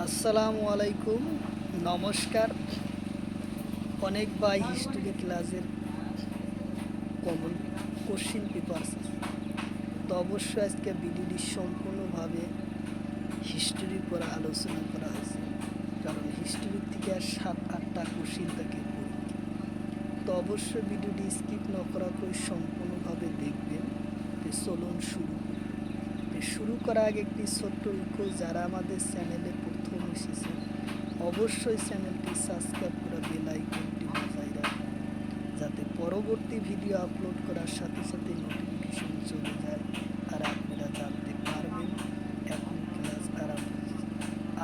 আসসালামু আলাইকুম, নমস্কার। অনেক ভাই হিস্ট্রি ক্লাসের কমন কোশ্চিন পেপার্স, তো অবশ্যই আজকে ভিডিওটি সম্পূর্ণভাবে হিস্ট্রির উপর আলোচনা করা হয়েছে, কারণ হিস্ট্রির থেকে 7-8টা কোশ্চিন থাকে পড়ি। তো অবশ্যই ভিডিওটি স্কিপ না করা করে সম্পূর্ণভাবে দেখবেন। চলুন শুরু করার আগে একটি ছোট্ট রিকোয়েস্ট, যারা আমাদের চ্যানেলে প্রথম এসেছেন অবশ্যই চ্যানেলটি সাবস্ক্রাইব করে বেল আইকনটি বাজায় রাখবেন, যাতে পরবর্তী ভিডিও আপলোড করার সাথে সাথে নোটিফিকেশন চলে যায় আর আপনারা জানতে পারবেন এখন ক্লাস আরম্ভ হচ্ছে।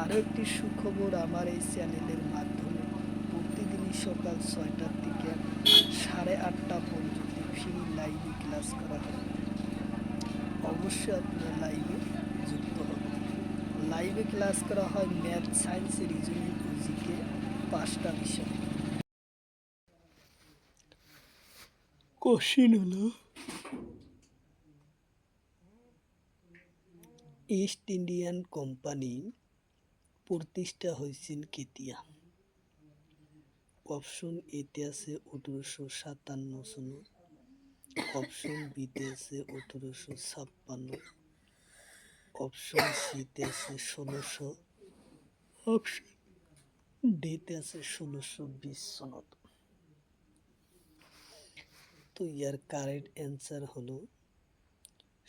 আরও একটি সুখবর, আমার এই চ্যানেলের মাধ্যমে প্রতিদিনই সকাল 6টা থেকে 8:30 পর্যন্ত ফ্রি লাইভে ক্লাস করা হয়। অবশ্যই আপনারা লাইভে যুক্ত হবেন। লাইভে ক্লাস করা হয় ম্যাথ, সায়েন্স, রিজনিং ও জিকে 5টা বিষয়। কোশ্চিন হলো, ইস্ট ইন্ডিয়ান কোম্পানি প্রতিষ্ঠা হয়েছিল কেতিয়া? অপশন এতে আছে 1857 সন, অপশন বিতে আছে 1856, অপশন সিতে আছে 1600, অপশন ডিতে আছে 1620 সনত। তো ইয়ার কারেক্ট অ্যান্সার হলো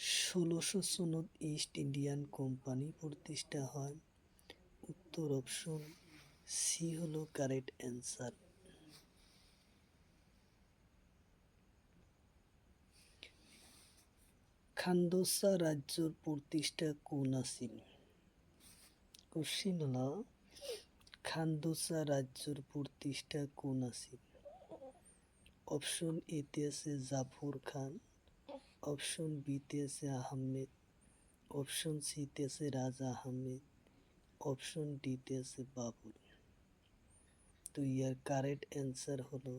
1600 সনত ইস্ট ইন্ডিয়ান কোম্পানি প্রতিষ্ঠা হয়। উত্তর অপশন সি হলো কারেক্ট অ্যান্সার। খান্দোসা রাজ্যর প্রতিষ্ঠা কোন আছিল? কোশ্চিন হলো, খান্দোসা রাজ্যর প্রতিষ্ঠা কোন আছিল? অপশন এতে আছে জাফর খান, অপশন বিতে আছে আহমেদ, অপশন সিতে আছে রাজা আহমেদ, অপশন ডিতে আছে বাবর। তো ইয়ার কারেক্ট অ্যান্সার হলো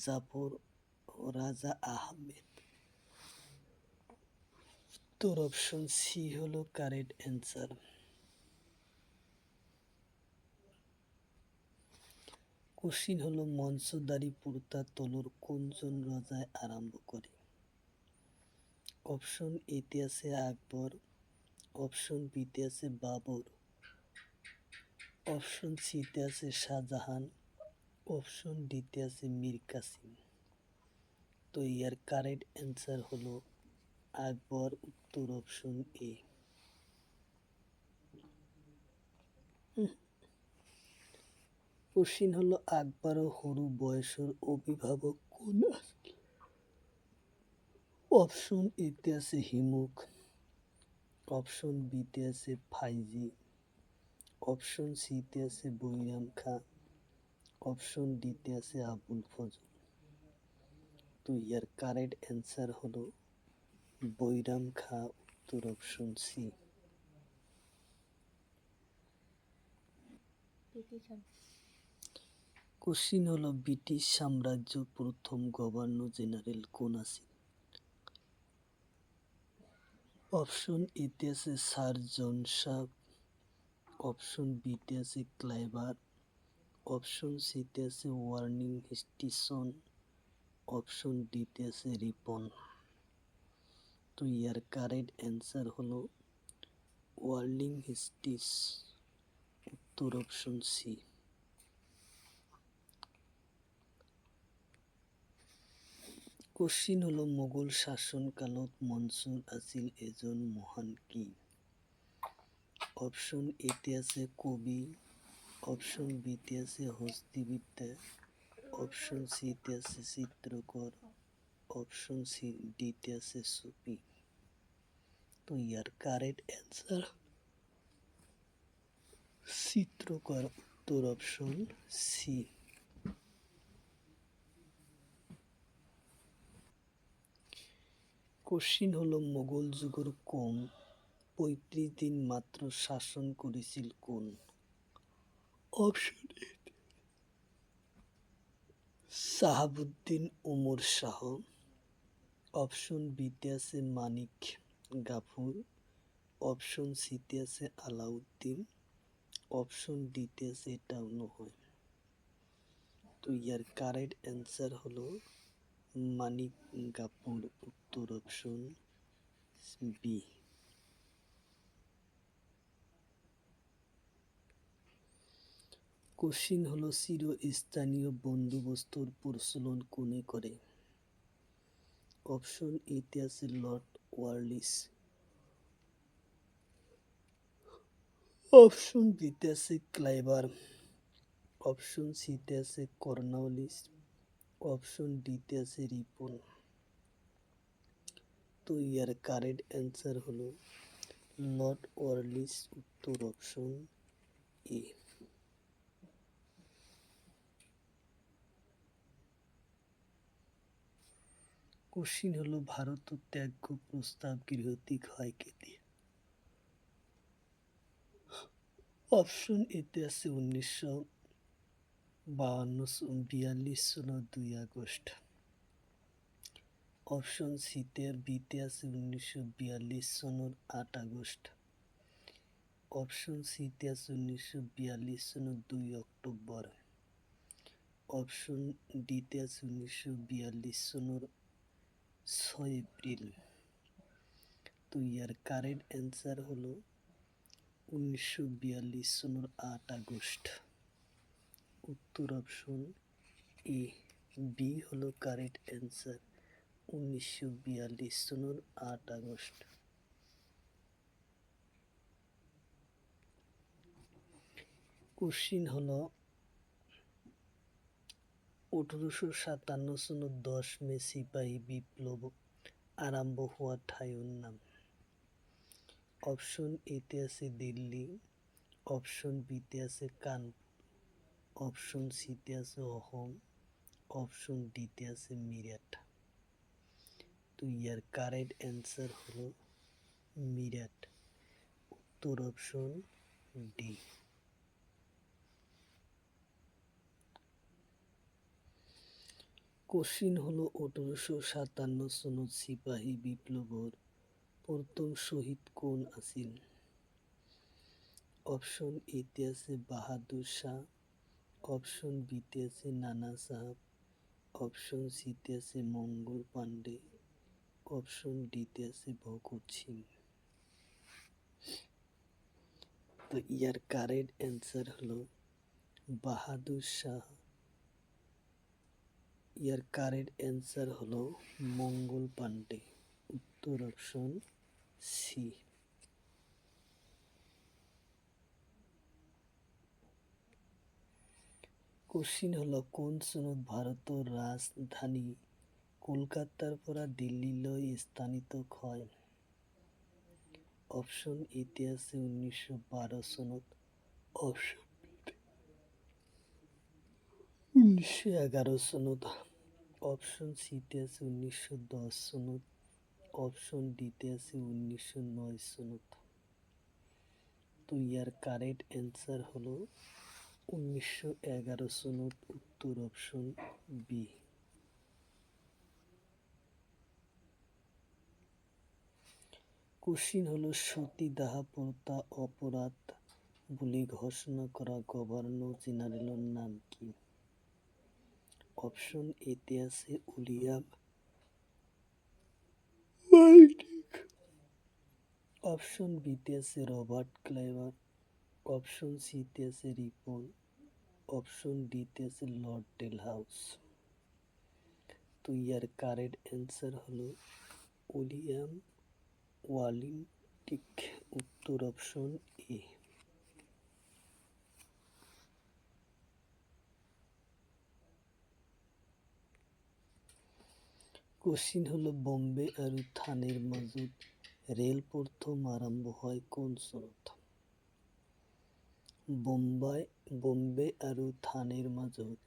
জাফর ও রাজা আহমেদ। তোর অপশন সি হলো কারেক্ট অ্যান্সার। কোশ্চিন হলো, মনসুদারি প্রথা তলোর কোনজন রাজায় আরম্ভ করে? অপশন এতে আছে আকবর, অপশন বিতে আছে বাবর, অপশন সিতে আছে শাহজাহান, অপশন ডিতে আছে মীর কাসিম। তো ইয়ার কারেক্ট অ্যান্সার হলো আকবর। উত্তর অপশন এ। কোশ্চিন হলো, আকবর ও হরু বয়সের অভিভাবক কোন? অপশন এতে আছে হিমুক, অপশন বিতে আছে ফাইজি, অপশন সিতে আছে বৈরাম খাঁ, অপশন ডিতে আছে আবুল ফজল। তো ইয়ার কারেক্ট অ্যান্সার হলো বৈরাম খাঁ। উত্তর অপশন সি। কোশ্চিন হলো, ব্রিটিশ সাম্রাজ্য প্রথম গভর্নর জেনারেল কোন আছে? অপশন এতে আছে স্যার জন শাহ, অপশন বিতে আছে ক্লাইভার, অপশন সিতে আছে ওয়ার্নিং হেস্টিসন, অপশন ডিতে আছে রিপন। তো ইয়ার কারেক্ট অ্যান্সার হলো ওয়ার্নিং হেস্টিস। উত্তর অপশন সি। কোশ্চিন হলো, মোগল শাসনকালত মনসুর আছিল এজন মহান কি? অপশন এতে আছে কবি, অপশন বিতে আছে হস্তিবিদ্যা, অপশন সিতে আছে চিত্রকর, অপশন সি ডিতে আছে সুফি। তো ইয়ার কারেক্ট অ্যান্সার চিত্রকর। উত্তর অপশন সি। কোশ্চিন হলো, মোগল যুগের কোন 35 দিন মাত্র শাসন করেছিল কোন? Option A Shahabuddin Omar Shah, option বিতে আছে মানিক গাফুর, অপশন সিতে আছে আলাউদ্দিন, অপশন ডিতে আছে এটাও নয়। তো ইয়ার কারেক্ট অ্যান্সার হলো মানিকগাপুর, উত্তর অপশন বি। কোশ্চিন হলো চিরস্থানীয় বন্দোবস্তর প্রচলন কোনে করে? অপশন এতে আছে লর্ড ওয়ারলিস, অপশন বিতে আছে ক্লাইভার, অপশন সিতে আছে কর্নওয়ালিস, অপশন ডিতে আছে রিপন। তো ইয়ার কারেক্ট অ্যান্সার হলো লর্ড ওয়ারলিস, উত্তর অপশন এ। কোশ্চিন হলো ভারত ত্যাগ প্রস্তাব গৃহীত হয় কে দিয়ে? অপশন এতে আছে 1942 সনের 2 আগস্ট, অপশন বিতে আছে 1942 সনের 8 আগস্ট, অপশন সিতে আছে 1942 সনের 2 অক্টোবর, অপশন ডিতে আছে 1942 সনের 6 এপ্রিল। তো ইয়ার কারেক্ট অ্যান্সার হলো 1942 সনের 8 আগস্ট, উত্তর অপশন এ। বি হলো কারেক্ট অ্যান্সার, 1942 সনের 8 আগস্ট। কোশ্চিন হলো 1857 সনের 10 মে সিপাহী বিপ্লব আরম্ভ হওয়া ঠাইয়ের নাম? অপশন এতে আছে দিল্লি, অপশন বিতে আছে কানপুর, অপশন সিতে আছে অহোম, অপশন ডিতে আছে মিরাট। তো ইয়ার কারেক্ট অ্যান্সার হলো মিরাট, উত্তর অপশন ডি। কোশ্চিন হলো 1857 সনত সিপাহী বিপ্লবর প্রথম শহীদ কোন আছিল? অপশন এতে আছে বাহাদুর শাহ, অপশন বিতে আছে নানা সাহাব, অপশন সিতে আছে মঙ্গল পান্ডে, অপশন ডিতে আছে ভগৎ সিং। তো ইয়ার কারেক্ট অ্যান্সার হলো বাহাদুর শাহ। ইয়ার কারেক্ট অ্যান্সার হলো মঙ্গল পান্ডে, উত্তর অপশন সি। কোশ্চিন হলো কোন সনত ভারতের রাজধানী কলকাতার পৰা দিল্লীলৈ স্থানিত হয়? অপশন এতে আছে 1912 সনত, অপশন 1911 সনত, অপশন সিতে আছে 1910 সনত, অপশন ডিতে আছে 1909 সনত। তো ইয়ার কারেক্ট অ্যান্সার হলো 1911 সনত, উত্তর অপশন বি। কোশ্চিন হলো সতীদাহ প্রথা অপরাধ বলে ঘোষণা করা গভর্নর জেনারেলের নাম কি? অপশন এতে আছে উইলিয়াম ওয়াল্টিক, অপশন বিতে আছে রবার্ট ক্লাইভার, অপশন সিতে আছে রিপন, অপশন ডিতে আছে লর্ড ডেলহাউস। তো ইয়ার কারেক্ট অ্যান্সার হলো উইলিয়াম ওয়ালিন্টিক, উত্তর অপশন এ। কোশ্চিন হলো বোম্বে আৰু থানের মাজত রেল প্রথম আরম্ভ হয় কোন চনত? বোম্বে আৰু থানের মাজত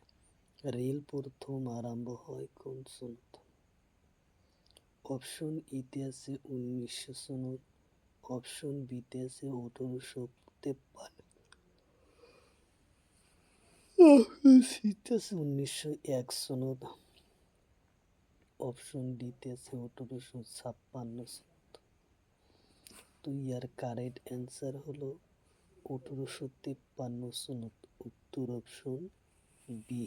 রেল প্রথম আরম্ভ হয় কোন চনত? অপশন ইতে আছে 1900 সনত, অপশন বিতে আছে 1853, অপশন সিতে আছে 1901 সনত, অপশন ডিতে আছে 1856 সনত। তো ইয়ার কারেক্ট অ্যান্সার হলো 1853 সনত উত্তর অপশন বি।